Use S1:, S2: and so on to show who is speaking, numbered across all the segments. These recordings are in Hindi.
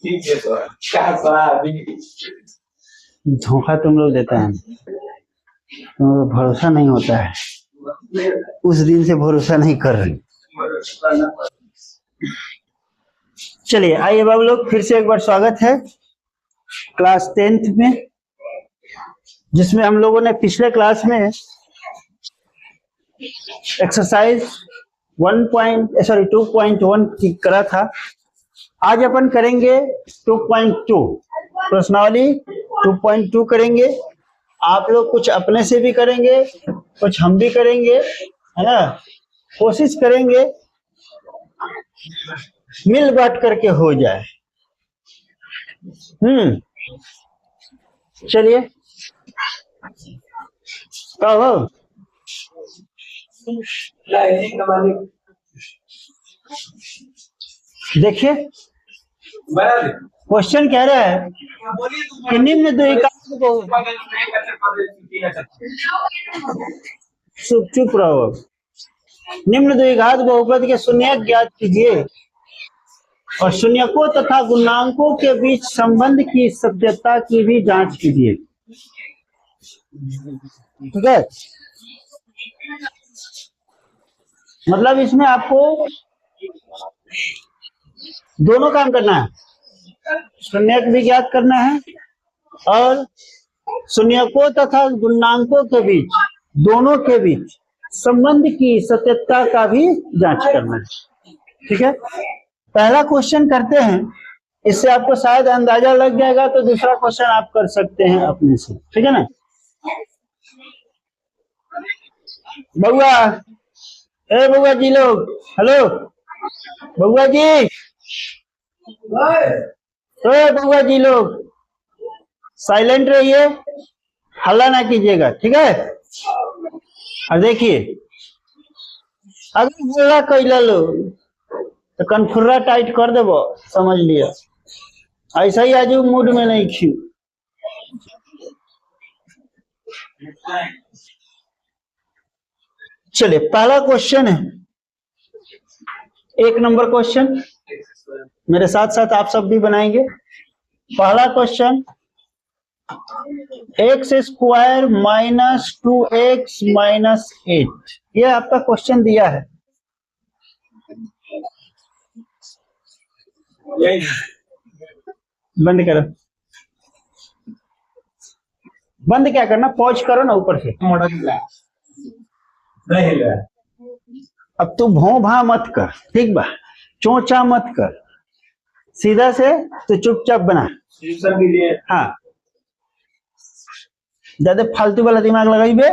S1: ठीक है सर, क्या सलाह अभी?
S2: धोखा तुम लोग देते हैं, तो भरोसा नहीं होता है, उस दिन से भरोसा नहीं कर रहे। चलिए आइए बाबू लोग, फिर से एक बार स्वागत है क्लास 10th में, जिसमें हम लोगों ने पिछले क्लास में एक्सरसाइज 2.1 करा था। आज अपन करेंगे 2.2 प्रश्नावली 2.2 करेंगे। आप लोग कुछ अपने से भी करेंगे, कुछ हम भी करेंगे, है ना। कोशिश करेंगे मिल बांट करके हो जाए। चलिए कहो। देखिए क्वेश्चन कह रहा है कि निम्न चुप रहो। निम्न द्विघात बहुपद के शून्यक ज्ञात कीजिए और शून्यकों तथा गुणांकों के बीच संबंध की सत्यता की भी जांच कीजिए। ठीक है, मतलब इसमें आपको दोनों काम करना है, शून्यक भी ज्ञात करना है और शून्यकों तथा गुणांकों के बीच, दोनों के बीच संबंध की सत्यता का भी जांच करना है। ठीक है, पहला क्वेश्चन करते हैं, इससे आपको शायद अंदाजा लग जाएगा, तो दूसरा क्वेश्चन आप कर सकते हैं अपने से। ठीक है ना बउआ? ए बउआ जी लोग, हेलो बउआ जी, ए बउआ जी लोग साइलेंट रहिए, हल्ला ना कीजिएगा। ठीक है, और देखिए अगर बोला कैला लो तो कनफुर्रा टाइट कर देबो, समझ लिया। ऐसा ही आज मूड में नहीं खी। चलिए पहला क्वेश्चन है, 1 नंबर क्वेश्चन, मेरे साथ साथ आप सब भी बनाएंगे। पहला question, x square minus 2x minus 8, ये आपका क्वेश्चन दिया है। बंद करो, बंद क्या करना, पॉज करो ना ऊपर से। अब तू भों भा मत कर, ठीक बा, चोचा मत कर, सीधा से तो चुपचाप बना। हाँ, ज्यादा फालतू वाला दिमाग लगाइबे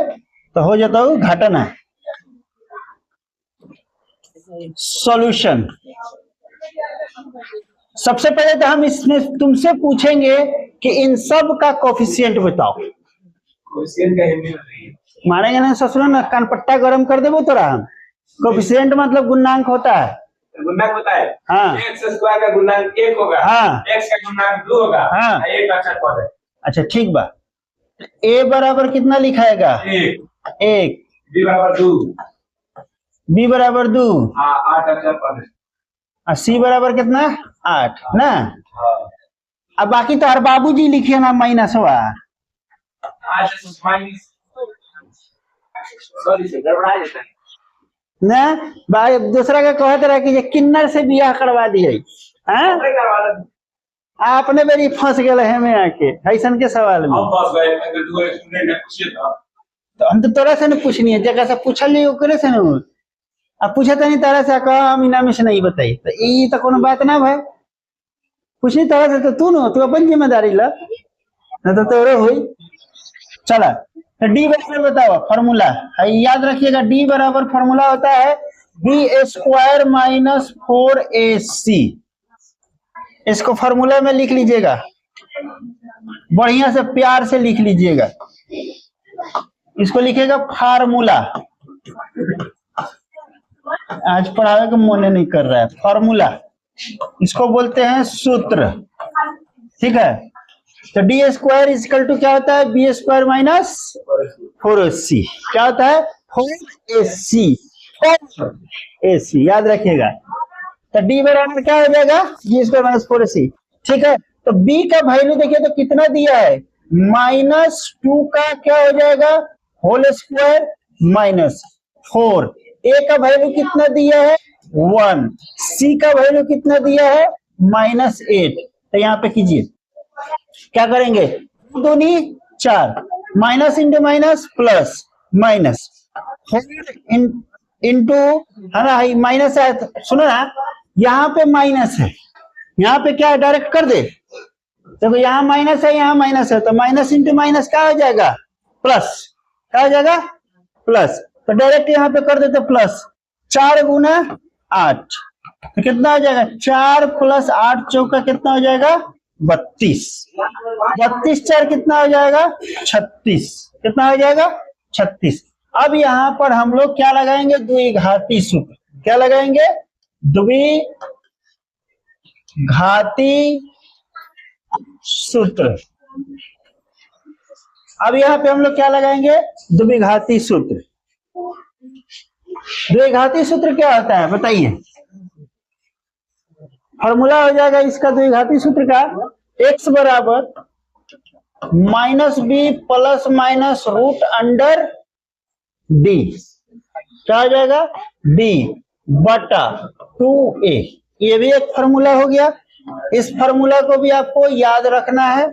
S2: तो हो जाता हो घाटा ना। सॉल्यूशन, सबसे पहले तो हम इसमें तुमसे पूछेंगे कि इन सब का कोफिशिएंट बताओ। कोफिशिएंट का हिंदी में मारेंगे ना ससुर ना, कानपट्टा गरम कर देबो तोरा हम। कोफिशिएंट मतलब गुणांक होता है,
S1: गुणांक होता है।
S2: हाँ,
S1: x स्क्वायर का गुणांक 1 होगा,
S2: हाँ,
S1: x का गुणांक 2 होगा,
S2: हाँ,
S1: एक अक्षर पद है। अच्छा
S2: ठीक बा। a बराबर कितना लिखाएगा? 1,
S1: b बराबर 2,
S2: b बराबर 2,
S1: हाँ 8 अक्षर पद है।
S2: और c बराबर कितना? 8 ना। अब बाकी तो हर बाबूजी लिखिए ना माइनस हुआ। ना भाई दूसरा का कहते रहे कि किन्नर से बियाह करवा दिए, आपने मेरी फंस गए है में आके ऐसन के सवाल में। तो हम तो तोरा से नहीं पूछनी है, जगह से पूछल नहीं ओकरे से नहीं। अब पूछे तो नहीं तारा से, कहा मीना में से नहीं बताई, तो ये तो कोनो बात ना भाई। पूछनी तारा से तो तू न, तू अपन जिम्मेदारी ला, न तो तोरे हुई। चला तो डी बराबर बताओ फॉर्मूला, याद रखिएगा डी बराबर फॉर्मूला होता है बी स्क्वायर माइनस 4ac। इसको फॉर्मूला में लिख लीजिएगा, बढ़िया से प्यार से लिख लीजिएगा। इसको लिखेगा फार्मूला, आज पढ़ावे का मन नहीं कर रहा है। फॉर्मूला इसको बोलते हैं सूत्र। ठीक है, तो डी स्क्वायर इक्वल टू क्या होता है? B square minus 4ac। क्या होता है? 4ac। AC, याद रखिएगा। तो D बराबर क्या हो जाएगा, जी स्क्वायर माइनस 4AC। ठीक है, तो B का वैल्यू देखिए तो कितना दिया है, -2 का क्या हो जाएगा, होल स्क्वायर माइनस 4। A का वैल्यू कितना दिया है, 1। C का वैल्यू कितना दिया है, -8। तो यहाँ पे कीजिए, क्या करेंगे, दूनी 4, minus into minus plus, minus into, है ना, माइनस है, सुनो ना, यहाँ पे माइनस है, यहाँ पे क्या है, डायरेक्ट कर दे। देखो यहाँ माइनस है, यहाँ माइनस है, तो माइनस इंटू माइनस क्या हो जाएगा, प्लस। क्या हो जाएगा, प्लस। तो डायरेक्ट यहाँ पे कर देते प्लस, 4 गुना 8, तो कितना हो जाएगा, 4 + 8 चौका कितना हो जाएगा, 32। 32 4 कितना हो जाएगा, 36। कितना हो जाएगा, 36। अब यहाँ पर हम लोग क्या लगाएंगे, द्विघाती सूत्र। क्या लगाएंगे, द्विघाती सूत्र। अब यहाँ पे हम लोग क्या लगाएंगे, द्विघाती सूत्र। द्विघाती सूत्र क्या होता है बताइए, फॉर्मूला हो जाएगा इसका द्विघाती सूत्र का, x बराबर -b प्लस माइनस √d। क्या हो जाएगा, d बटा 2a। ये भी एक फॉर्मूला हो गया। इस फॉर्मूला को भी आपको याद रखना है।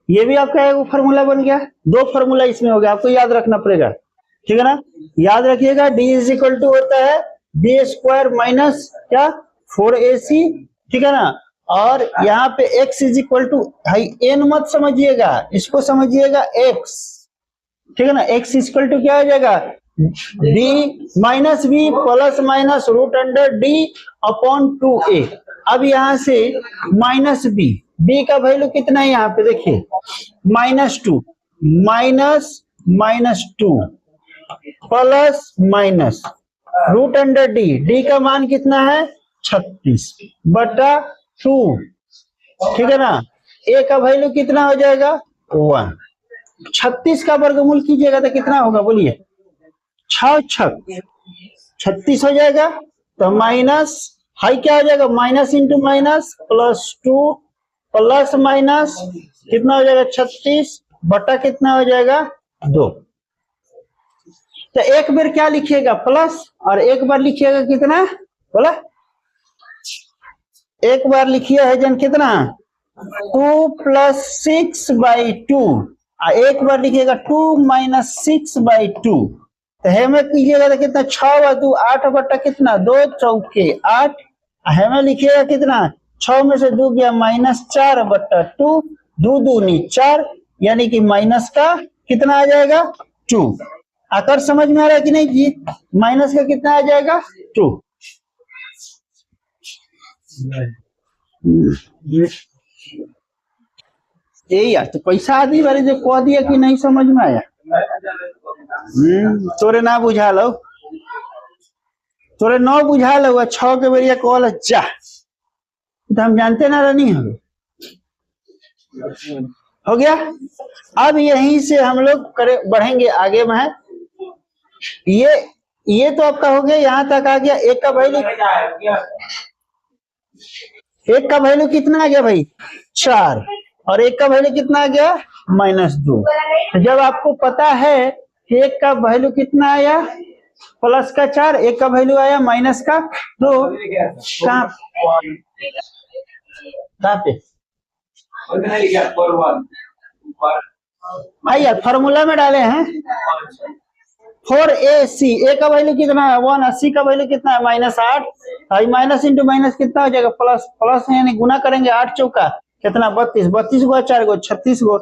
S2: ये भी आपका एक फॉर्मूला बन गया। 2 फॉर्मूला इसमें हो गया, आपको याद रखना पड़ेगा। ठीक है ना, याद रखिएगा, d = होता है b² माइनस क्या 4ac। ठीक है ना, और यहाँ पे x भाई n मत समझिएगा, इसको समझिएगा x। ठीक है ना, x क्या हो जाएगा, b प्लस माइनस √d/2a। अब यहाँ से -b का वैल्यू कितना है, यहाँ पे देखिए -2 -2 प्लस माइनस √d का मान कितना है 36/2। ठीक है ना, a का वैल्यू कितना हो जाएगा 1। 36 का वर्गमूल कीजिएगा तो कितना होगा बोलिए, 36 हो जाएगा। तो माइनस हाई क्या हो जाएगा, minus into minus +2 plus minus कितना हो जाएगा 36 बटा कितना हो जाएगा 2। तो एक बार क्या लिखिएगा प्लस, और एक बार लिखिएगा कितना बोला, एक बार लिखिए है जन कितना 2 + 6/2, और एक बार लिखिएगा 2 - 6/2। तो हेमे कीजिएगा तो कितना 6 × 8 बटा कितना 2 चौके 8। हेमे लिखिएगा कितना 6 में से 2 गया -4/2, 2 दूनी 4, यानी कि माइनस का कितना आ जाएगा 2। आकर समझ में आ रहा है कि नहीं जी, माइनस का कितना आ जाएगा 2। यार तो पैसा आदि बारे जो कह दिया कि नहीं समझ में आया, तोरे ना बुझा लो, तोरे न बुझा लो 6 के बेरिया कॉल जा, तो हम जानते ना रनी हो गया। अब यहीं से हम लोग बढ़ेंगे आगे में। ये तो आपका हो गया, यहाँ तक आ गया। एक का वैल्यू कितना आ गया भाई 4, और एक का वैल्यू कितना आ गया -2। जब आपको पता है कि एक का वैल्यू कितना आया प्लस का 4, एक का वैल्यू आया माइनस का 2, कहाँ पे यार फॉर्मूला में डाले हैं 4ac। ए का वैल्यू कितना है 1, 80 का वैल्यू कितना है -8। माइनस इंटू माइनस कितना हो जाएगा प्लस, प्लस यानी गुना करेंगे 8 चौका कितना 32, 32 गो 4 गो 36 गो।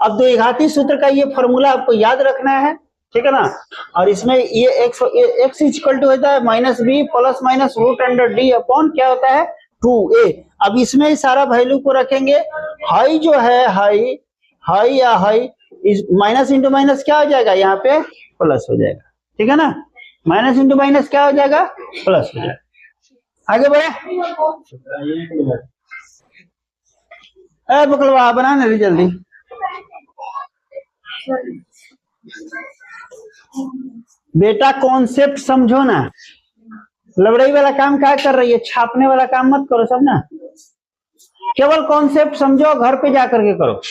S2: अब द्विघाती सूत्र का ये फॉर्मूला आपको याद रखना है। ठीक है ना, और इसमें ये x होता है -b प्लस माइनस √d/ क्या होता है 2a। अब इसमें सारा वैल्यू को रखेंगे। हाई जो है हाई या हाई माइनस इंटू माइनस क्या हो जाएगा यहाँ पे प्लस हो जाएगा। ठीक है ना, माइनस इंटू माइनस क्या हो जाएगा प्लस हो जाएगा। आगे बढ़े। बकलवा बना ना जल्दी। बेटा कॉन्सेप्ट समझो ना, लबड़ाई वाला काम क्या कर रही है, छापने वाला काम मत करो सब ना, केवल कॉन्सेप्ट समझो, घर पे जाकर के करो,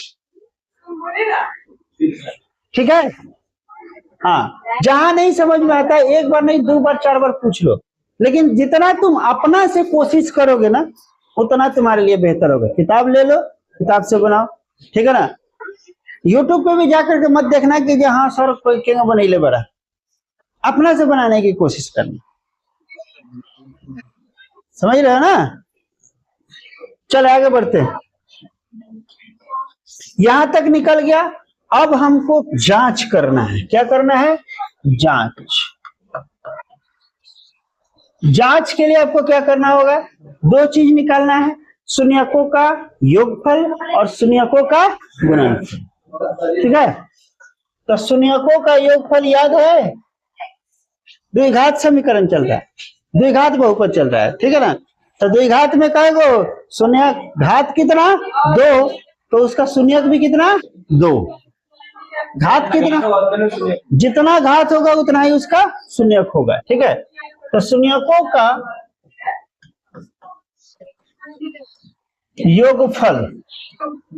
S2: ठीक है। हाँ, जहां नहीं समझ में आता है एक बार नहीं 2 बार 4 बार पूछ लो, लेकिन जितना तुम अपना से कोशिश करोगे ना उतना तुम्हारे लिए बेहतर होगा। किताब ले लो, किताब से बनाओ, ठीक है ना। यूट्यूब पे भी जाकर के मत देखना कि हाँ सर कोई क्यों बने ले बड़ा, अपना से बनाने की कोशिश करनी, समझ रहे हो ना। चल आगे बढ़ते हैं, यहां तक निकल गया। अब हमको जांच करना है, क्या करना है, जांच। जांच के लिए आपको क्या करना होगा, 2 चीज निकालना है, शून्यकों का योगफल और शून्यकों का गुणनफल, ठीक है। तो शून्यकों का योगफल याद है, द्विघात समीकरण चल रहा है, द्विघात बहुपद चल रहा है, ठीक है ना। तो द्विघात में कहे गो शून्य घात कितना 2, तो उसका शून्यक भी कितना 2, घात कितना, जितना घात होगा उतना ही उसका शून्यक होगा, ठीक है। तो शून्यकों का योगफल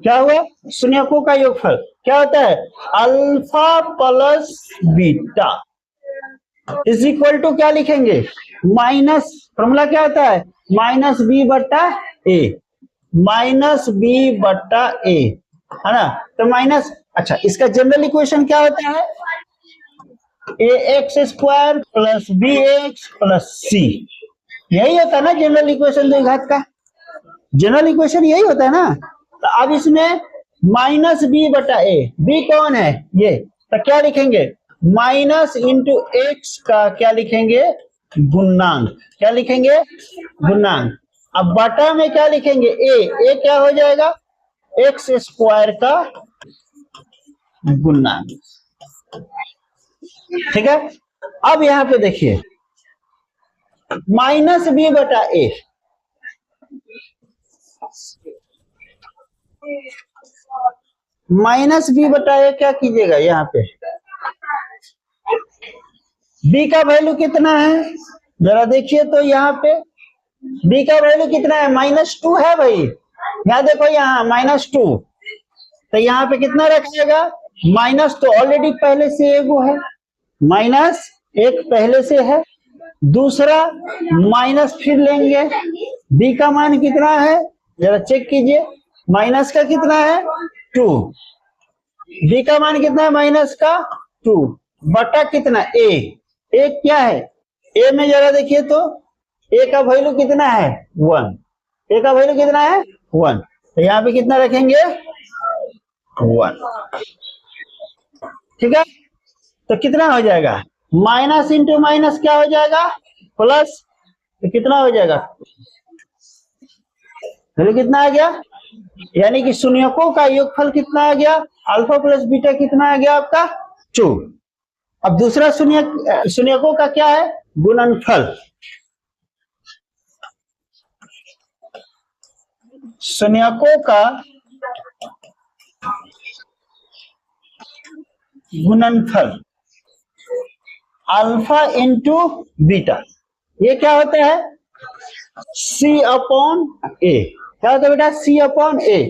S2: क्या हुआ, शून्यकों का योगफल क्या होता है, alpha plus beta is equal to क्या लिखेंगे, माइनस, फॉर्मूला क्या होता है, माइनस बी बट्टा ए, माइनस बी बट्टा ए, है ना। तो माइनस, अच्छा इसका जनरल इक्वेशन क्या होता है, A X square plus B X plus C, यही होता है ना जनरल इक्वेशन द्विघात का, जनरल इक्वेशन यही होता है ना। तो अब इसमें माइनस बी बटा ए, बी कौन है ये, तो क्या लिखेंगे, माइनस इंटू एक्स का क्या लिखेंगे, गुणांक, क्या लिखेंगे, गुणांक। अब बटा में क्या लिखेंगे, ए क्या हो जाएगा, एक्स स्क्वायर का गुणांक, ठीक है। अब यहां पे देखिए माइनस बी बटा ए, माइनस बी बटा ए क्या कीजिएगा, यहाँ पे बी का वैल्यू कितना है, जरा देखिए तो यहाँ पे बी का वैल्यू कितना है, -2 है भाई, यहाँ देखो यहाँ -2, तो यहाँ पे कितना रखिएगा, माइनस, तो ऑलरेडी पहले से एगो है, माइनस एक पहले से है, दूसरा माइनस फिर लेंगे, बी का मान कितना है जरा चेक कीजिए, माइनस का कितना है 2, बी का मान कितना है माइनस का 2, बटा कितना ए क्या है, ए में जरा देखिए तो ए का वैल्यू कितना है 1, ए का वैल्यू कितना है 1, तो यहाँ पे कितना रखेंगे 1, ठीक है। तो कितना हो जाएगा, माइनस इंटू माइनस क्या हो जाएगा प्लस, तो कितना हो जाएगा, वैल्यू कितना आ गया, यानी कि शून्यकों का योगफल कितना आ गया, अल्फा प्लस बीटा कितना आ गया आपका 2। अब दूसरा शून्यकों का क्या है, गुणनफल, शून्यकों का गुणनफल अल्फा इंटू बीटा, ये क्या होता है सी अपॉन ए, क्या होता है बेटा सी अपॉन ए,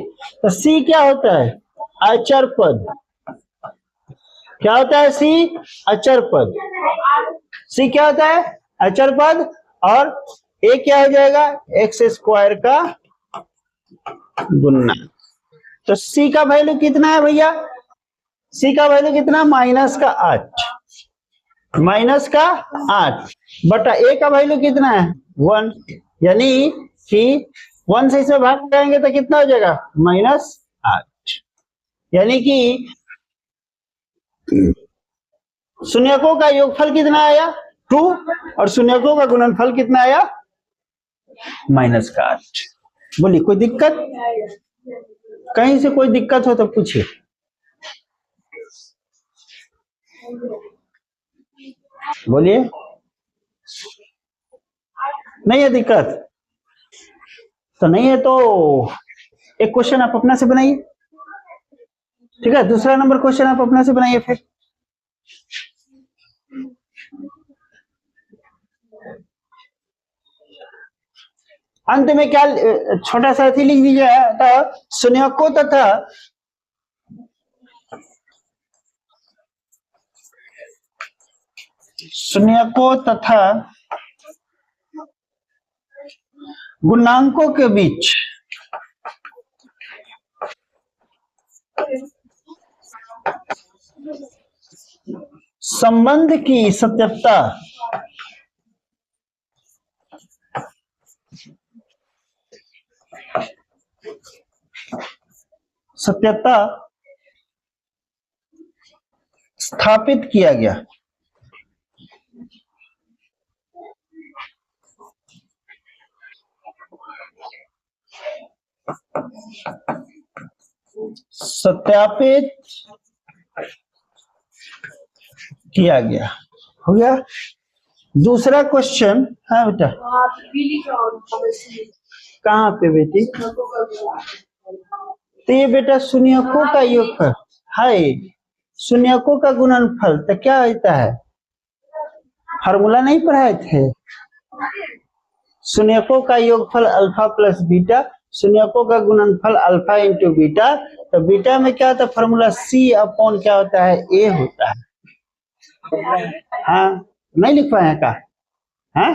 S2: तो सी क्या होता है अचर पद, क्या होता है सी अचर पद, सी क्या होता है अचर पद, और ए क्या हो जाएगा एक्स स्क्वायर का गुना, तो सी का वैल्यू कितना है भैया, सी का वैल्यू कितना -8, -8 बटा ए का वैल्यू कितना है 1, यानी कि 1 से इसे भाग जाएंगे तो कितना हो जाएगा -8, यानी कि शून्यकों का योगफल कितना आया 2 और शून्यकों का गुणनफल कितना आया -8। बोलिए कोई दिक्कत, कहीं से कोई दिक्कत हो तो पूछिए, बोलिए। नहीं है दिक्कत? तो नहीं है तो एक क्वेश्चन आप अपना से बनाइए, ठीक है? दूसरा नंबर क्वेश्चन आप अपना से बनाइए फिर। अंत में क्या छोटा सा थी लिख दीजिए, शून्यकों तथा गुणांकों के बीच संबंध की सत्यता स्थापित किया गया। सत्यापित किया गया। हो गया। दूसरा क्वेश्चन, हाँ बेटा, कहाँ पे बेटी? तो ये बेटा शून्यकों का योगफल है, शून्यकों का गुणनफल तो क्या होता है? फार्मूला नहीं पढ़ाए थे? शून्यकों का योगफल अल्फा प्लस बीटा, शून्यकों का गुणनफल अल्फा इंटू बीटा। तो बीटा में क्या होता है? फार्मूला सी अपॉन क्या होता है? ए होता है। हाँ, नहीं लिख पाए का? हाँ,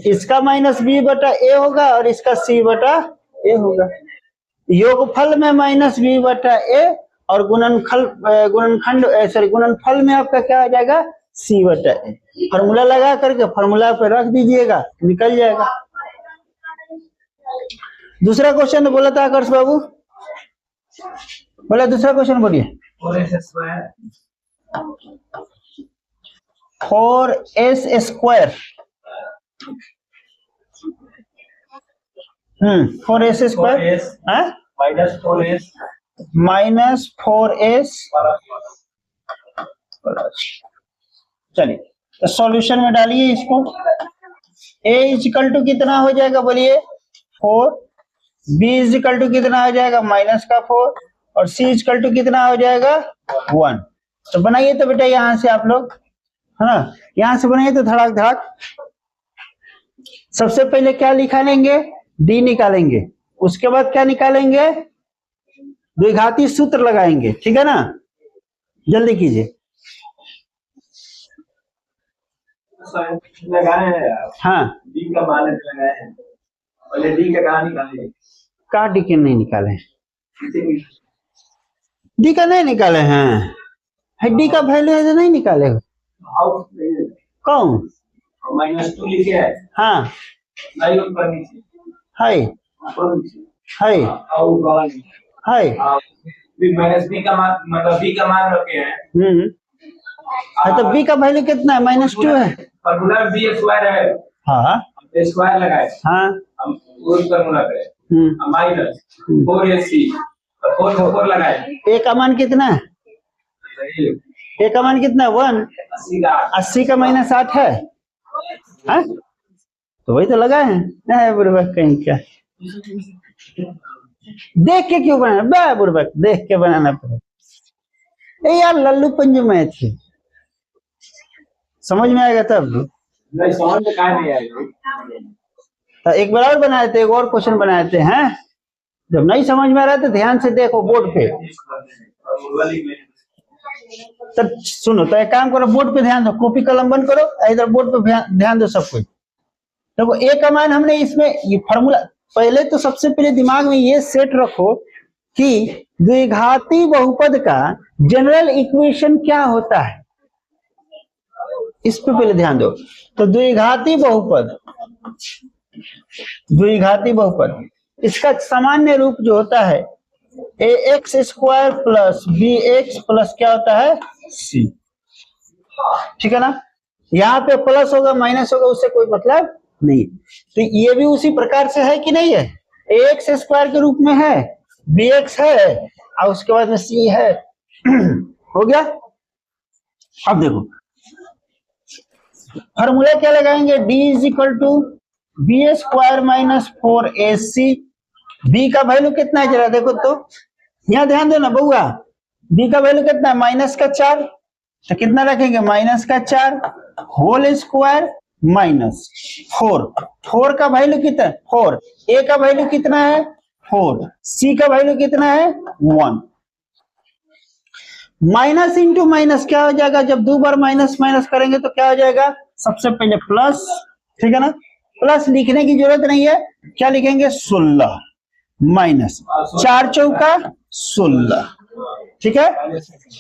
S2: इसका माइनस बी बटा ए होगा और इसका सी बटा ए होगा। योगफल में माइनस बी बटा ए और गुणनफल में आपका क्या आ जाएगा? सी बटा ए। फॉर्मूला लगा करके फॉर्मूला पे रख दीजिएगा, निकल जाएगा। दूसरा क्वेश्चन बोला था आकर्ष बाबू, बोला दूसरा क्वेश्चन बोलिए। 4s square 4s square minus 4s चलिए तो सॉल्यूशन में डालिए इसको। a इजिकल टू कितना हो जाएगा बोलिए? 4। b इजिकल टू कितना हो जाएगा? माइनस का 4। और c इजिकल टू कितना हो जाएगा? 1। तो बनाइए तो बेटा यहां से आप लोग, है ना, यहां से बनाइए तो धड़ाक धड़ाक। सबसे पहले क्या निकालेंगे? d निकालेंगे। उसके बाद क्या निकालेंगे? द्विघाती सूत्र लगाएंगे, ठीक है ना? जल्दी कीजिए।
S1: लगाए हैं,
S2: हाँ,
S1: डी का मान लगाए हैं। पहले डी का कहाँ निकाले?
S2: का डी के नहीं निकाले? डी का नहीं निकाले हैं, डी का वैल्यू है तो नहीं निकाले हो। कौन?
S1: -2 लिखे है।
S2: हाँ,
S1: नहीं ऊपर नीचे
S2: है है
S1: माइनस बी का मान, मतलब बी का मान रखे हैं।
S2: हाँ, तो बी का वैल्यू कितना है? -2 है।
S1: फॉर्मूला बी स्क्वायर है।
S2: हाँ,
S1: स्क्वायर लगाए।
S2: हाँ,
S1: हम वो फॉर्मूला पे माइनस 4ac 4 लगाए।
S2: ए का मान कितना है? ए का मान कितना है? 1। 80 का -8 है। हाँ? तो वही तो लगाए हैं। बुर्बक कहीं क्या, देख के क्यों बनाना? बुर्बक देख के बनाना पड़ेगा। यार लल्लू पंजू मैथ है, समझ में आएगा तब।
S1: नहीं समझ में कहाँ नहीं आएगा।
S2: तो एक बार और बनाए थे, एक और क्वेश्चन बनाए थे, हैं? जब नहीं समझ में आ रहा तो ध्यान से देखो बोर्ड पे। तब सुनो, तो एक काम करो, बोर्ड पे ध्यान दो, कॉपी कलम बंद करो, इधर बोर्ड पे ध्यान दो सब कुछ। देखो ए का मान हमने इसमें ये फॉर्मूला, पहले तो सबसे पहले दिमाग में ये सेट रखो कि द्विघाती बहुपद का जनरल इक्वेशन क्या होता है, इस पे पहले ध्यान दो। तो द्विघाती बहुपद इसका सामान्य रूप जो होता है ax square plus bx plus क्या होता है? c, ठीक है ना? यहाँ पे प्लस होगा माइनस होगा, उससे कोई मतलब नहीं। तो ये भी उसी प्रकार से है कि नहीं है? ax स्क्वायर के रूप में है, bx है और उसके बाद में c है। हो गया। अब देखो फॉर्मूला क्या लगाएंगे, d is equal to b square minus 4ac। b का वैल्यू कितना है जरा देखो तो, यहाँ ध्यान दो ना बउआ, b का वैल्यू कितना है -4, तो कितना रखेंगे -4 होल स्क्वायर -4। 4 का वैल्यू कितना है 4, a का वैल्यू कितना है 4, c का वैल्यू कितना है 1। माइनस इंटू माइनस क्या हो जाएगा, जब 2 बार माइनस माइनस करेंगे तो क्या हो जाएगा, सबसे पहले प्लस, ठीक है ना, प्लस लिखने की जरूरत नहीं है, क्या लिखेंगे 16 माइनस 4 चौका 16, ठीक है।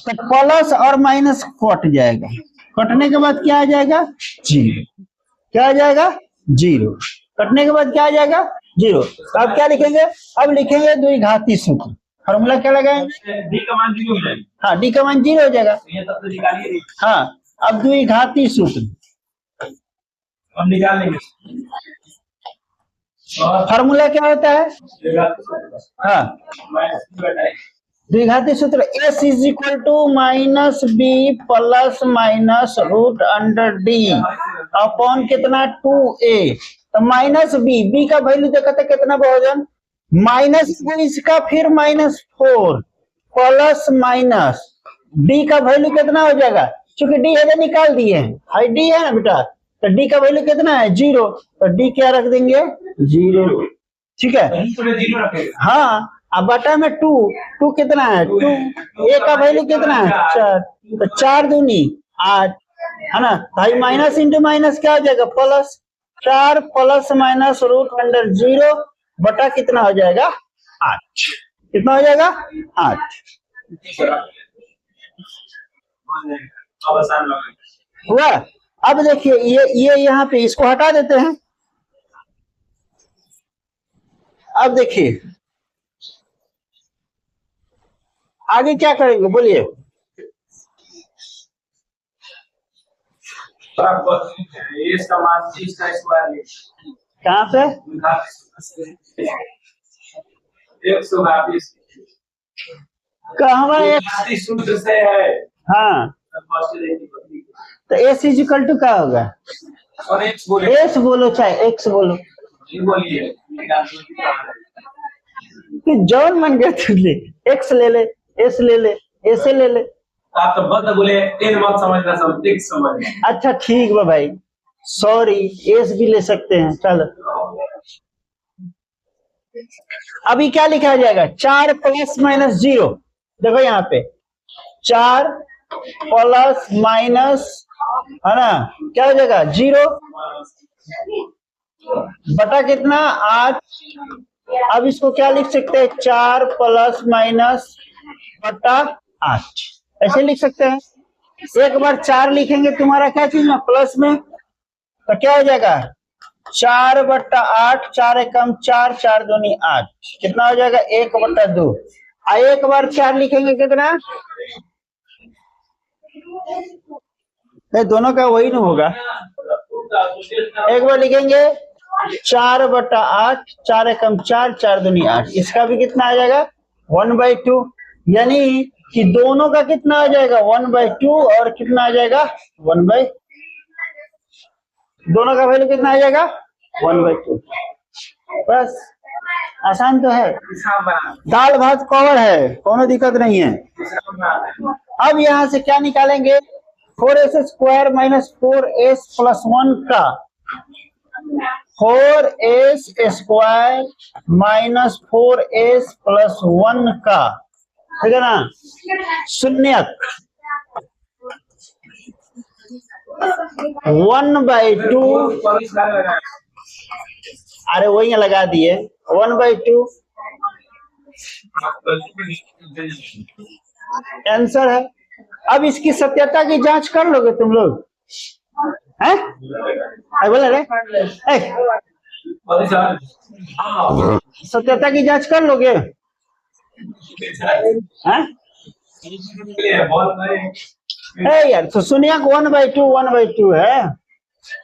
S2: तो प्लस और माइनस कट जाएगा, कटने के बाद क्या आ जाएगा 0, क्या आ जाएगा 0, कटने के बाद क्या आ जाएगा 0। अब क्या लिखेंगे, अब लिखेंगे द्विघाती सूत्र। फॉर्मूला क्या लगाएंगे,
S1: डी का मान 0 हो जाएगा।
S2: हाँ डी का मान 0 हो जाएगा।
S1: ये तब तो निकालिए,
S2: हाँ अब द्विघाती सूत्र
S1: हम निकाल लेंगे। और
S2: फॉर्मूला क्या होता है, हाँ द्विघाती सूत्र s is equal to minus b plus minus root under d upon कितना 2a। तो माइनस बी का वैल्यू देखा था कितना बहुजन, माइनस इसका फिर -4 प्लस माइनस डी का वैल्यू कितना हो जाएगा, क्योंकि डी है निकाल दिए हैं, हाई डी है ना बेटा, तो डी का वैल्यू कितना है 0, तो डी क्या रख देंगे 0, ठीक है।
S1: 0 रखेगा।
S2: हाँ अब बटा में 2 कितना है 2, ए का वैल्यू कितना है 4, तो 4 दूनी 8 है ना, भाई माइनस इंटू माइनस क्या हो जाएगा plus, 4 plus minus root under 0 बटा कितना हो जाएगा 8, कितना हो जाएगा 8 हुआ। अब देखिए ये यहाँ पे इसको हटा देते हैं। अब देखिए आगे क्या करेंगे बोलिए,
S1: इसका मान 30 का स्क्वायर
S2: कहाँ पे
S1: 122
S2: कहवा
S1: सूत्र से है।
S2: हाँ तो एस इज इक्वल टू क्या होगा,
S1: और एक्स बोले,
S2: एस बोलो चाहे एक्स बोलो,
S1: बोलिए
S2: कि जौन मन गया तू ले, एक्स ले ले, एस ले ले, ऐसे ले ले।
S1: आप तो बंद बोले एन मत समझना, सब एक्स समझना।
S2: अच्छा ठीक है भाई, सॉरी एस भी ले सकते हैं, चलो। अभी क्या लिखा जाएगा 4 प्लस माइनस 0, देखो यहाँ पे 4 प्लस माइनस है ना क्या हो जाएगा 0 बटा कितना 8। अब इसको क्या लिख सकते हैं 4 प्लस माइनस बटा 8, ऐसे लिख सकते हैं। एक बार 4 लिखेंगे तुम्हारा क्या चीज में प्लस में, तो क्या हो जाएगा 4 बटा 8, 4 एकम 4, 4 दूनी 8, कितना हो जाएगा 1 बटा 2। एक बार 4 लिखेंगे कितना, दोनों का वही ना होगा। एक बार लिखेंगे 4 बटा 8, 4 एकम 4, 4 दूनी 8, इसका भी कितना आ जाएगा 1/2, यानी कि दोनों का कितना आ जाएगा 1/2 और कितना आ जाएगा 1/, दोनों का वैल्यू कितना आ जाएगा 1/2। बस आसान तो है, दाल भात कवर है, कोनो दिक्कत नहीं है। अब यहां से क्या निकालेंगे 4s square minus 4s plus 1 का, 4s square minus 4s plus 1 का, ठीक है ना, शून्यक 1/2, अरे वही लगा दिए 1/2 आंसर है। अब इसकी सत्यता की जांच कर लोगे तुम लोग हैं, बोले रे सत्यता की जांच कर लोगे हैं यार, तो सुनिए 1/2 है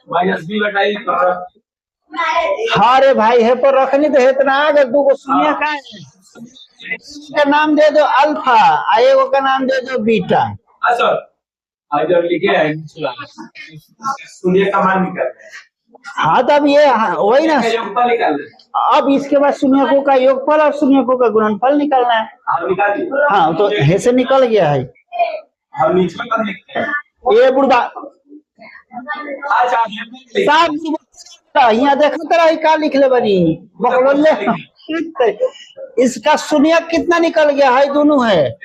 S1: माइनस बी बटाई,
S2: हाँ रे भाई है पर रखनी तो है इतना, अगर 2 को सुनिए का नाम दे दो अल्फा, एगो का नाम दे दो बीटा।
S1: अच्छा और जो लिखे है शून्य का मान निकल रहा है।
S2: हाँ तो अब ये वही ना,
S1: योगफल निकाल रहे हैं।
S2: अब इसके बाद शून्यकों का योगफल और शून्यकों का गुणनफल निकालना है।
S1: हम निकाल दिए।
S2: हाँ तो ऐसे निकल गया है।
S1: हम नीचे का लिखते हैं।
S2: ये बुढ़ा
S1: अच्छा
S2: साहब यहाँ देखो तेरा का लिख ले बनी बकलोले। इसका शून्य कितना निकल गया है, दोनों है।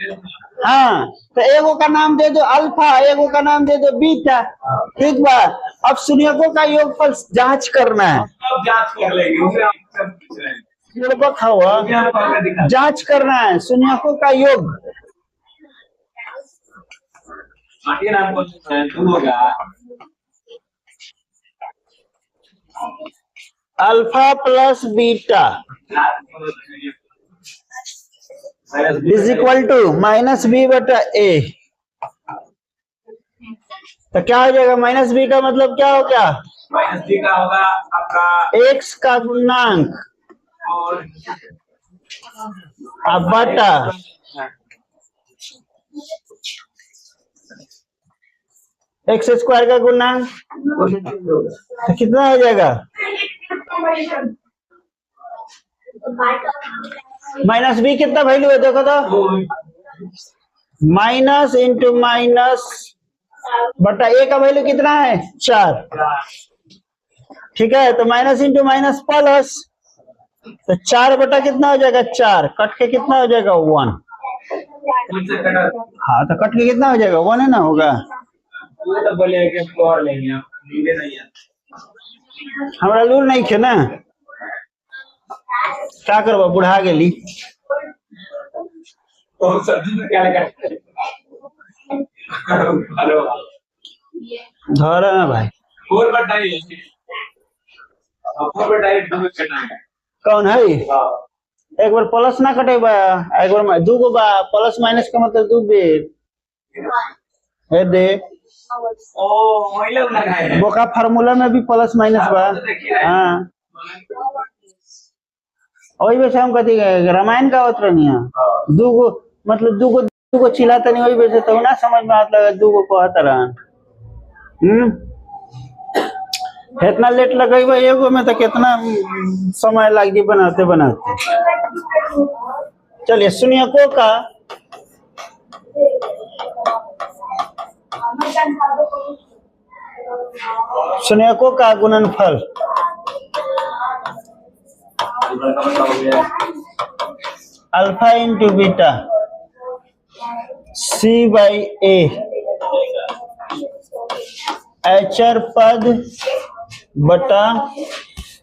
S2: हाँ तो एगो का नाम दे दो अल्फा, एगो का नाम दे दो बीटा, ठीक बा। अब शून्यकों का योगफल जांच करना है।
S1: अब जांच कर लेंगे उसे आप सब पूछ रहे हैं।
S2: हुआ जांच करना है शून्यकों का योग।
S1: माटिया नाम को तू होगा
S2: alpha plus beta is equal to minus b बटा ए। तो क्या हो जाएगा, माइनस बी का मतलब क्या हो गया,
S1: माइनस बी का होगा आपका
S2: एक्स का गुणांक
S1: और
S2: अब बटा एक्स स्क्वायर का गुणांक, तो कितना हो जाएगा, माइनस बी कितना वैल्यू है देखो तो, माइनस इंटू माइनस बटा ए का वैल्यू कितना है 4, ठीक है। तो माइनस इंटू माइनस प्लस, तो 4 बटा कितना हो जाएगा 4, कट के कितना हो जाएगा 1। हाँ तो कट के कितना हो जाएगा 1 है ना, होगा।
S1: तो बोले कि और लेंगे नहीं है,
S2: हमारा लूर नहीं खे ना, क्या करबो बुढ़ा गेली।
S1: तो सब्जी में क्या लगा हेलो
S2: धरा ना भाई,
S1: 4 बटा 8 2 कटाएगा
S2: कौन है, एक बार प्लस ना कटेबा, एक बार दू गो बा, प्लस माइनस का मतलब दू बेर है दे।
S1: ओ वही लोग लगाए हैं
S2: बोका फार्मूला में भी प्लस माइनस बा। हाँ वही वैसे हम कहते रामायण का अवतर नहीं है, दूगो मतलब दूगो चिल्लाता नहीं, वही वैसे तो ना समझ में आता लगा दूगो कहता रहा। इतना लेट लगेगा एगो में तो कितना समय लग जी बनाते बनाते। चलिए शून्यकों का गुणनफल, alpha into beta C by A, एचर पद बटा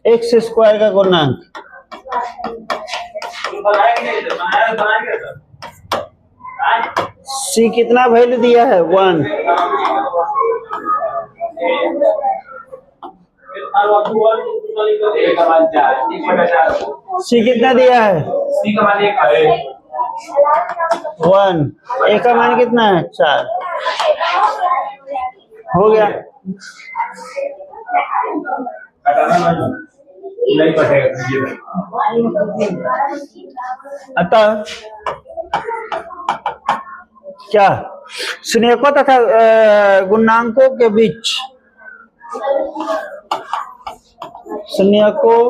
S2: एक्स स्क्वायर का गुणांक। सी कितना वैल्यू दिया है 1, सी कितना दिया है
S1: सी का मान 1 है
S2: 1, ए का मान कितना है 4, हो गया।
S1: नहीं कटेगा
S2: अतः क्या शून्यकों तथा गुणांकों के बीच, शून्यकों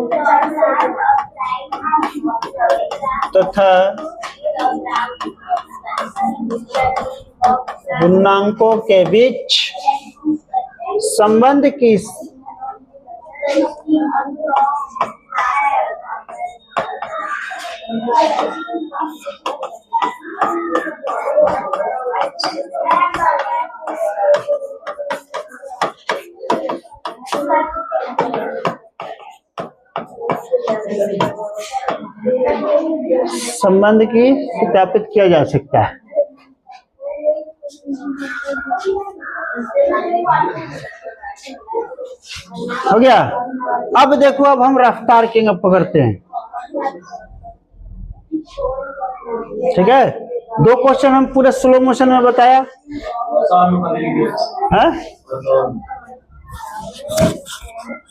S2: तथा गुणांकों के बीच संबंध की सत्यापित किया जा सकता है। हो गया। अब देखो, अब हम रफ्तार किंग पकड़ते हैं, ठीक है। 2 क्वेश्चन हम पूरे स्लो मोशन में बताया है,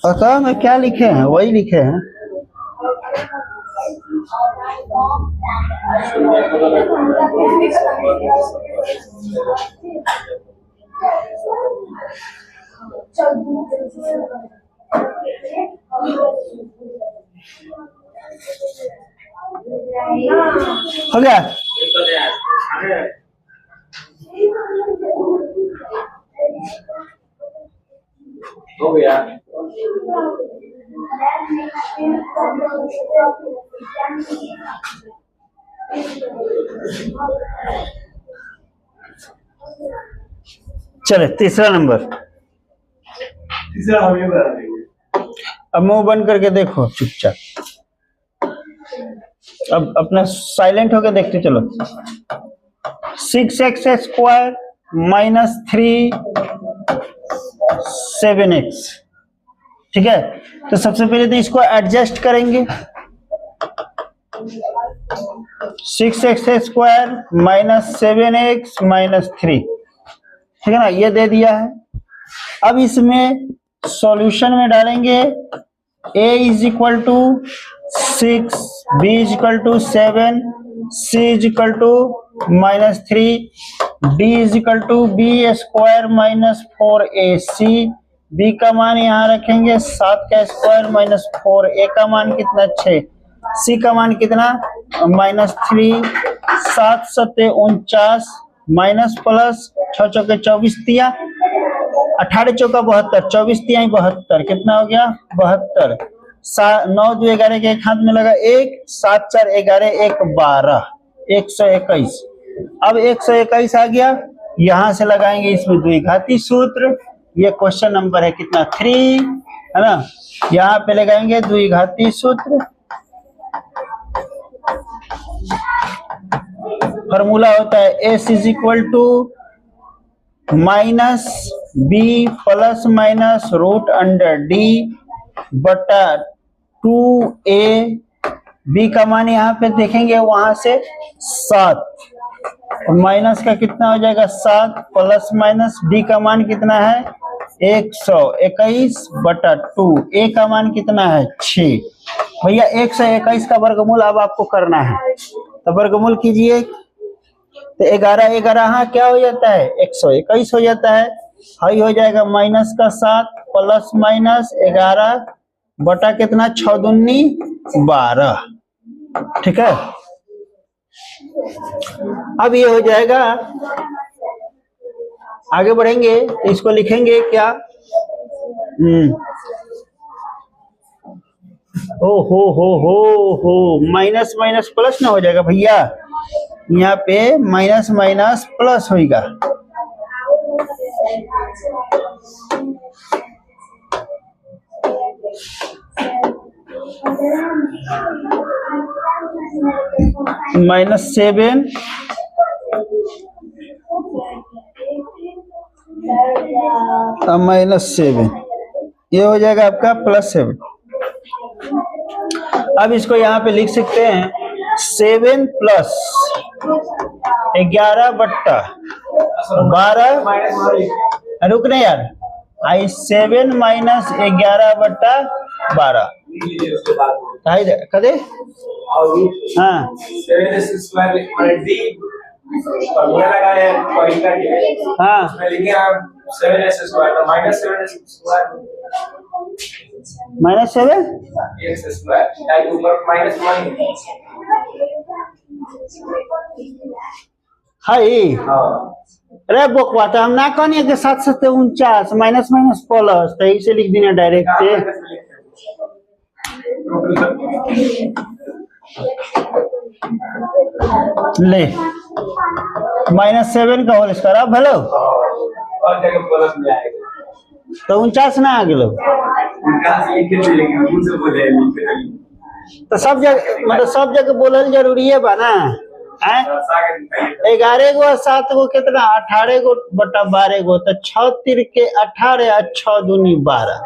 S2: पता में क्या लिखे हैं वही लिखे हैं। हो गया।
S1: हो गया।
S2: चले तीसरा नंबर।
S1: तीसरा हम ये बता देंगे।
S2: अब मुंह बंद करके देखो चुपचाप। अब अपना साइलेंट होकर देखते चलो। 6x स्क्वायर माइनस 3 7x, ठीक है। तो सबसे पहले तो इसको एडजस्ट करेंगे। 6x square minus 7x minus 3, ठीक है ना, ये दे दिया है। अब इसमें सॉल्यूशन में डालेंगे a is equal to 6, b is equal to 7, c is equal to minus 3, d is equal to b square minus 4ac। b का मान यहाँ रखेंगे 7 का स्क्वायर माइनस 4, a का मान कितना 6, c का मान कितना माइनस 3, 7 सत्ते 49 माइनस प्लस 6 चौके 24 तिया 18 चौका 72, 24 तिया 72, कितना हो गया 72। 9 2 11 के एक हाथ में लगा 1, 7 4 11 1 12, 121। अब 121 आ गया, यहां से लगाएंगे इसमें द्विघाती सूत्र। ये क्वेश्चन नंबर है कितना 3, है ना। यहाँ पे लगाएंगे द्विघाती सूत्र। फॉर्मूला होता है s is equal to minus b plus minus root under d बटा 2a। b का मान यहाँ पे देखेंगे वहां से 7, माइनस का कितना हो जाएगा 7 प्लस माइनस d का मान कितना है 121 बटा 2, a का मान कितना है 6। भैया 121 का वर्गमूल अब आपको करना है, तो वर्गमूल कीजिए। तो 11 11 हाँ क्या हो जाता है 121 हो जाता है। हाई हो जाएगा माइनस का 7 प्लस माइनस 11 बटा कितना 6 दूनी 12, ठीक है। अब ये हो जाएगा, आगे बढ़ेंगे तो इसको लिखेंगे क्या ओ हो माइनस माइनस प्लस ना हो जाएगा भैया, यहाँ पे माइनस माइनस प्लस होगा। -7 -7, ये हो जाएगा आपका +7। अब इसको यहाँ पे लिख सकते हैं 7 प्लस 11 बट्टा 12, रुकने यार, 7 माइनस 11 बट्टा 12 कदे हाँ हाँ -7 हाई। अरे बोकवा तो हम ना कहनी कि 7 7 49 माइनस माइनस प्लस, तो इसे लिख देना डायरेक्ट। ले -7 का होल स्क्वायर। अब हेलो तो 49 ना आ गए तो सब जगह, मतलब सब जगह बोलल जरूरी है बा ना। 11 गो 7 गो कितना 18 गो बटा 12 गो, तो 6 तिर के 18 और 6 दूनी 12।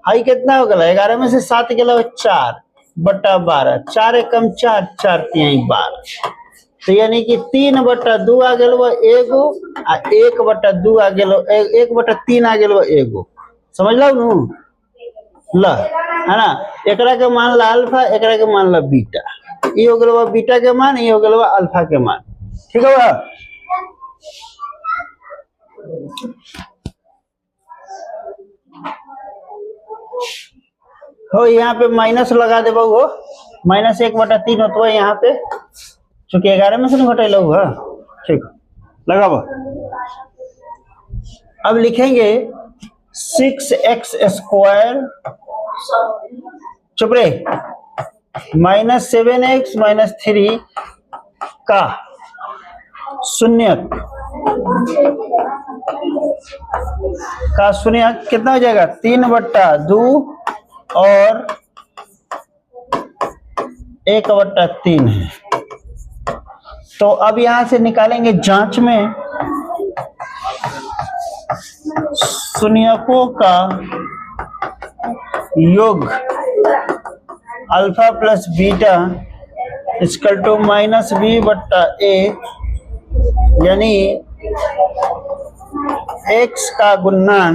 S2: हाई कितना हो गया 11 में से 7 गया 4 बटा 12, 4 एकम 4 4 3 12, तो यानी कि 3 बटा 2 आ गया एगो, 1 बटा 2 आ गया 1 बटा 3 आ गया एगो। समझ लो नू ल, है ना। एकरा के मान ला अल्फा, एकरा के मान ला बीटा, ये हो गया बीटा के मान, ये हो गया अल्फा के मान, ठीक है। हो यहाँ पे माइनस लगा दे बहु, -1/3 होता है यहाँ पे, चूंकि 11 में से नहीं घटे लोग। ठीक लगा वो। अब लिखेंगे 6x², चुप रहे, -7x - 3 का शून्यक कितना हो जाएगा? 3/2 और 1/3 है। तो अब यहां से निकालेंगे जांच में शून्यकों का योग alpha plus beta equal to -b/a, यानी x का गुणन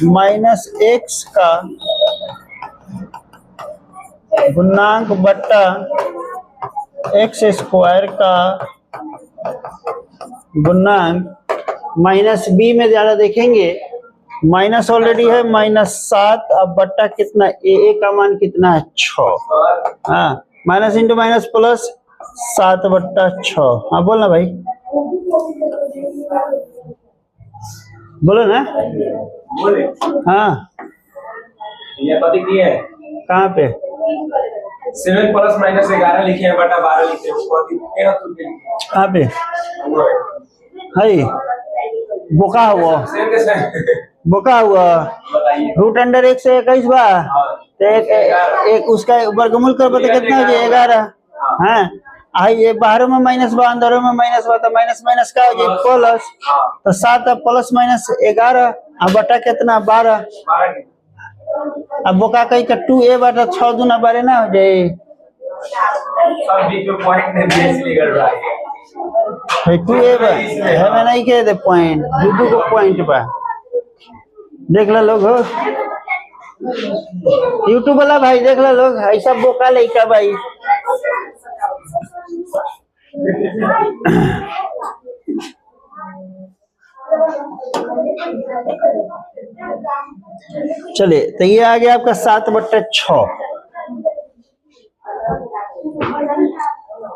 S2: -x का गुणांक बट्टा x² का गुणांक, -b में ज्यादा देखेंगे, माइनस ऑलरेडी है -7, अब बट्टा कितना, a का मान कितना है 6। हाँ, माइनस इंटू माइनस प्लस 7/6। हाँ बोलना भाई, बोलो ना।
S1: बोले
S2: हाँ
S1: ये पति की है
S2: कहाँ पे?
S1: 7 + -11 लिखे हैं बटा 12 लिखे हैं, उसको पति क्या तो
S2: कहाँ पे है? बोका हुआ,
S1: सेम के सेम
S2: बोका हुआ।
S1: बताइए।
S2: √x से 21 बा, तो एक उसका वर्गमूल कर बता कितना हो जाए? 11। हाँ, आई ये बाहरों में माइनस बा, अंदरों में माइनस बा, तो माइनस माइनस का हो जाए प्लस, तो 7 +- 11, अब बटा कितना 12। अब बोका कहीं का 2a बटा 6 दूना 12 ना हो जाए?
S1: सब बीच में पॉइंट ने बेस निकल रहा है।
S2: 2a बा है में नहीं कह दे पॉइंट, दू को पॉइंट बा। देख ला लोग, हो यूट्यूब वाला भाई, देख ला लोग, ऐसा बोका लइका भाई। चलिए, तो ये आ गया आपका 7/6।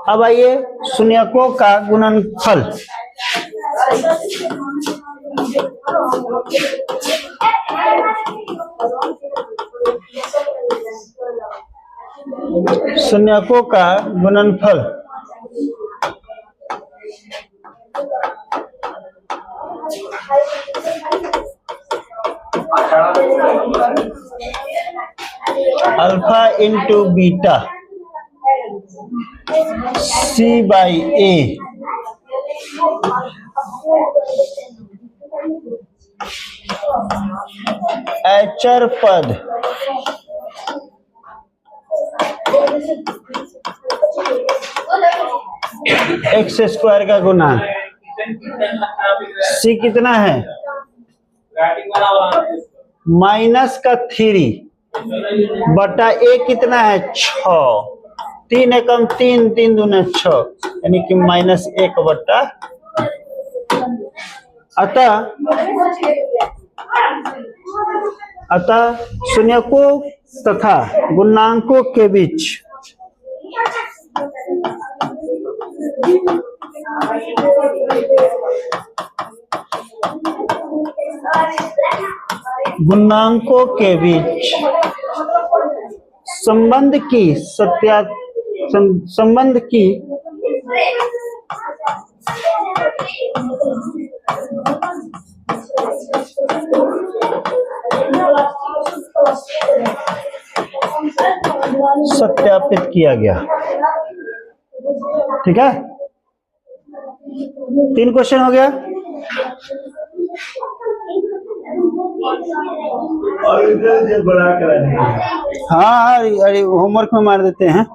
S2: अब आइए शून्यकों का गुणनफल। शून्यकों का गुणनफल अल्फा इंटू बीटा c/a अचर पद x² का गुणा, c कितना है? -3 बटा a कितना है? 6। 3 एकम 3, 3 दूना 6, यानी कि -1/। अतः शून्यकों तथा गुणांकों के बीच संबंध की सत्यापित किया गया। ठीक है, 3 क्वेश्चन हो गया।
S3: और इधर से बड़ा कराने
S2: हाँ, अरे होमवर्क में मार देते हैं।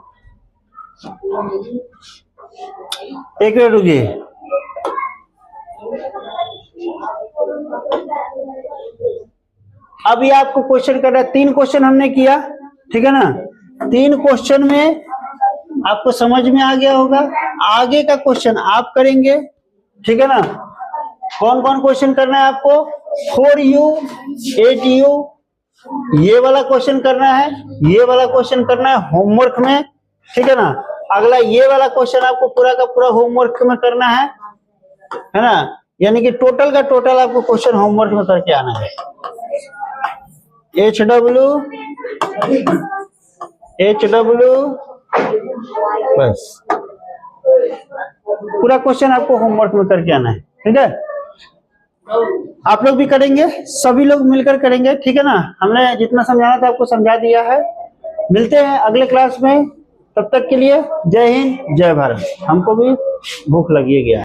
S2: एक मिनट रुकिए। अभी आपको क्वेश्चन करना है, 3 क्वेश्चन हमने किया, ठीक है ना। 3 क्वेश्चन में आपको समझ में आ गया होगा। आगे का क्वेश्चन आप करेंगे, ठीक है ना। कौन कौन क्वेश्चन करना है आपको? 4U 8U, ये वाला क्वेश्चन करना है, ये वाला क्वेश्चन करना है होमवर्क में, ठीक है ना। अगला ये वाला क्वेश्चन आपको पूरा का पूरा होमवर्क में करना है ना। यानी कि टोटल का टोटल आपको क्वेश्चन होमवर्क में करके आना है। HW बस पूरा क्वेश्चन आपको होमवर्क में करके आना है, ठीक है। आप लोग भी करेंगे, सभी लोग मिलकर करेंगे, ठीक है ना। हमने जितना समझाना था आपको समझा दिया है। मिलते हैं अगले क्लास में, तब तक के लिए जय हिंद जय भारत। हमको भी भूख लगी है गया।